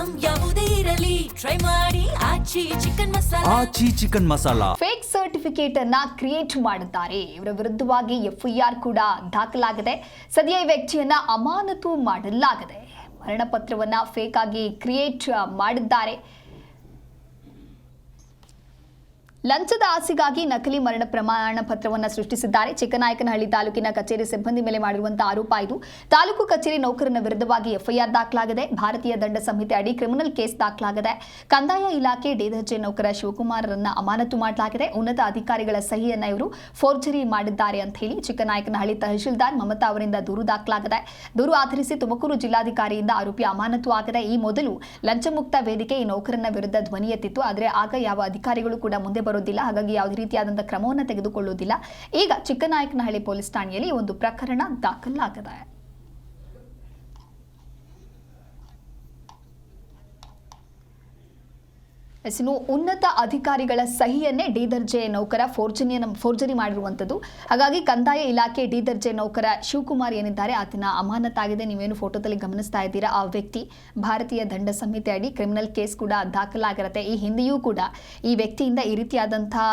Item ಯಾವುದೇ ಇರಲಿ try ಮಾಡಿ ಆಚಿ ಚಿಕನ್ ಮಸಾಲಾ. ಫೇಕ್ ಸರ್ಟಿಫಿಕೇಟ್ ಅನ್ನ ಕ್ರಿಯೇಟ್ ಮಾಡಿದ್ದಾರೆ. ಇವರ ವಿರುದ್ಧವಾಗಿ ಎಫ್ಐಆರ್ ಕೂಡ ದಾಖಲಾಗಿದೆ. ಸದ್ಯ ಈ ವ್ಯಕ್ತಿಯನ್ನ ಅಮಾನತು ಮಾಡಲಾಗಿದೆ. ಮರಣ ಪತ್ರವನ್ನ ಫೇಕ್ ಆಗಿ ಕ್ರಿಯೇಟ್ ಮಾಡಿದ್ದಾರೆ. ಲಂಚದ ಆಸೆಗಾಗಿ ನಕಲಿ ಮರಣ ಪ್ರಮಾಣ ಪತ್ರವನ್ನು ಸೃಷ್ಟಿಸಿದ್ದಾರೆ. ಚಿಕ್ಕನಾಯಕನಹಳ್ಳಿ ತಾಲೂಕಿನ ಕಚೇರಿ ಸಿಬ್ಬಂದಿ ಮೇಲೆ ಮಾಡಿರುವಂತಹ ಆರೋಪ ಇದು. ತಾಲೂಕು ಕಚೇರಿ ನೌಕರನ ವಿರುದ್ಧವಾಗಿ ಎಫ್ಐಆರ್ ದಾಖಲಾಗಿದೆ. ಭಾರತೀಯ ದಂಡ ಸಂಹಿತೆ ಅಡಿ ಕ್ರಿಮಿನಲ್ ಕೇಸ್ ದಾಖಲಾಗಿದೆ. ಕಂದಾಯ ಇಲಾಖೆ ಡಿ ದರ್ಜೆ ನೌಕರ ಶಿವಕುಮಾರರನ್ನ ಅಮಾನತು ಮಾಡಲಾಗಿದೆ. ಉನ್ನತ ಅಧಿಕಾರಿಗಳ ಸಹಿಯನ್ನ ಇವರು ಫೋರ್ಜರಿ ಮಾಡಿದ್ದಾರೆ ಅಂತ ಹೇಳಿ ಚಿಕ್ಕನಾಯಕನಹಳ್ಳಿ ತಹಶೀಲ್ದಾರ್ ಮಮತಾ ಅವರಿಂದ ದೂರು ದಾಖಲಾಗಿದೆ. ದೂರು ಆಧರಿಸಿ ತುಮಕೂರು ಜಿಲ್ಲಾಧಿಕಾರಿಯಿಂದ ಆರೋಪಿ ಅಮಾನತು ಆಗಿದೆ. ಈ ಮೊದಲು ಲಂಚಮುಕ್ತ ವೇದಿಕೆ ಈ ನೌಕರನ ವಿರುದ್ಧ ಧ್ವನಿ ಎತ್ತಿತ್ತು. ಆದರೆ ಆಗ ಯಾವ ಅಧಿಕಾರಿಗಳು ಕೂಡ ಮುಂದೆ ಬರೋದಿಲ್ಲ. ಹಾಗಾಗಿ ಯಾವುದೇ ರೀತಿಯಾದಂತಹ ಕ್ರಮವನ್ನು ತೆಗೆದುಕೊಳ್ಳುವುದಿಲ್ಲ. ಈಗ ಚಿಕ್ಕನಾಯಕನಹಳ್ಳಿ ಪೊಲೀಸ್ ಠಾಣೆಯಲ್ಲಿ ಒಂದು ಪ್ರಕರಣ ದಾಖಲಾಗಿದೆ. ಉನ್ನತ ಅಧಿಕಾರಿಗಳ ಸಹಿಯನ್ನೇ ಡಿ ದರ್ಜೆ ನೌಕರ ಫೋರ್ಜರಿ ಮಾಡಿರುವಂಥದ್ದು. ಹಾಗಾಗಿ ಕಂದಾಯ ಇಲಾಖೆ ಡಿ ದರ್ಜೆ ನೌಕರ ಶಿವಕುಮಾರ್ ಏನಿದ್ದಾರೆ ಆತನ ಅಮಾನತಾಗಿದೆ. ನೀವೇನು ಫೋಟೋದಲ್ಲಿ ಗಮನಿಸ್ತಾ ಇದ್ದೀರಾ, ಆ ವ್ಯಕ್ತಿ ಭಾರತೀಯ ದಂಡ ಸಂಹಿತೆ ಅಡಿ ಕ್ರಿಮಿನಲ್ ಕೇಸ್ ಕೂಡ ದಾಖಲಾಗಿರುತ್ತೆ. ಈ ಹಿಂದೆಯೂ ಕೂಡ ಈ ವ್ಯಕ್ತಿಯಿಂದ ಈ ರೀತಿಯಾದಂತಹ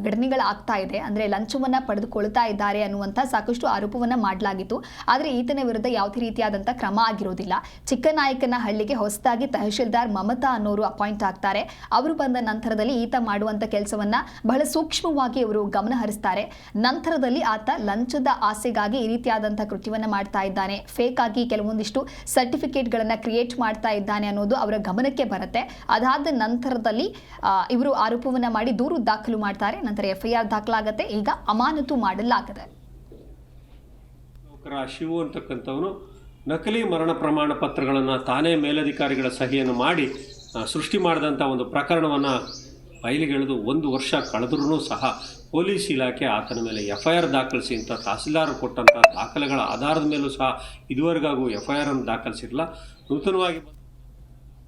ಘಟನೆಗಳಾಗ್ತಾ ಇದೆ. ಅಂದರೆ ಲಂಚವನ್ನು ಪಡೆದುಕೊಳ್ತಾ ಇದ್ದಾರೆ ಅನ್ನುವಂಥ ಸಾಕಷ್ಟು ಆರೋಪವನ್ನು ಮಾಡಲಾಗಿತ್ತು. ಆದರೆ ಈತನ ವಿರುದ್ಧ ಯಾವುದೇ ರೀತಿಯಾದಂಥ ಕ್ರಮ ಆಗಿರೋದಿಲ್ಲ. ಚಿಕ್ಕನಾಯಕನಹಳ್ಳಿಗೆ ಹೊಸದಾಗಿ ತಹಶೀಲ್ದಾರ್ ಮಮತಾ ಅನ್ನೋರು ಅಪಾಯಿಂಟ್ ಆಗ್ತಾರೆ. ಅವರು ಬಂದ ನಂತರದಲ್ಲಿ ಈತ ಮಾಡುವಂತ ಕೆಲಸವನ್ನ ಬಹಳ ಸೂಕ್ಷ್ಮವಾಗಿ ಅವರು ಗಮನ ಹರಿಸ್ತಾರೆ. ನಂತರದಲ್ಲಿ ಆತ ಲಂಚದ ಆಸೆಗಾಗಿ ಈ ರೀತಿಯಾದಂತಹ ಕೃತ್ಯವನ್ನ ಮಾಡ್ತಾ ಇದ್ದಾನೆ, ಫೇಕ್ ಆಗಿ ಕೆಲವೊಂದಿಷ್ಟು ಸರ್ಟಿಫಿಕೇಟ್ಗಳನ್ನ ಕ್ರಿಯೇಟ್ ಮಾಡ್ತಾ ಇದ್ದಾನೆ ಅನ್ನೋದು ಅವರ ಗಮನಕ್ಕೆ ಬರುತ್ತೆ. ಅದಾದ ನಂತರದಲ್ಲಿ ಇವರು ಆರೋಪವನ್ನ ಮಾಡಿ ದೂರು ದಾಖಲು ಮಾಡ್ತಾರೆ. ನಂತರ ಎಫ್ಐಆರ್ ದಾಖಲಾಗುತ್ತೆ. ಈಗ ಅಮಾನತು ಮಾಡಲಾಗಿದೆ. ಶಿವು ಅಂತಕ್ಕಂಥವನು ನಕಲಿ ಮರಣ ಪ್ರಮಾಣ ಪತ್ರಗಳನ್ನು ತಾನೇ ಮೇಲಧಿಕಾರಿಗಳ ಸಹಿಯನ್ನು ಮಾಡಿ ಸೃಷ್ಟಿ ಮಾಡಿದಂಥ ಒಂದು ಪ್ರಕರಣವನ್ನು ಬಯಲಿಗೆಳೆದು 1 ವರ್ಷ ಕಳೆದ್ರೂ ಸಹ ಪೊಲೀಸ್ ಇಲಾಖೆ ಆತನ ಮೇಲೆ ಎಫ್ಐಆರ್ ದಾಖಲಿಸಿ ಅಂತ ತಹಸೀಲ್ದಾರ್ ಕೊಟ್ಟಂಥ ದಾಖಲೆಗಳ ಆಧಾರದ ಮೇಲೂ ಸಹ ಇದುವರೆಗೂ ಎಫ್ಐಆರ್ ಅನ್ನು ದಾಖಲಿಸಿರಲಿಲ್ಲ. ನೂತನವಾಗಿ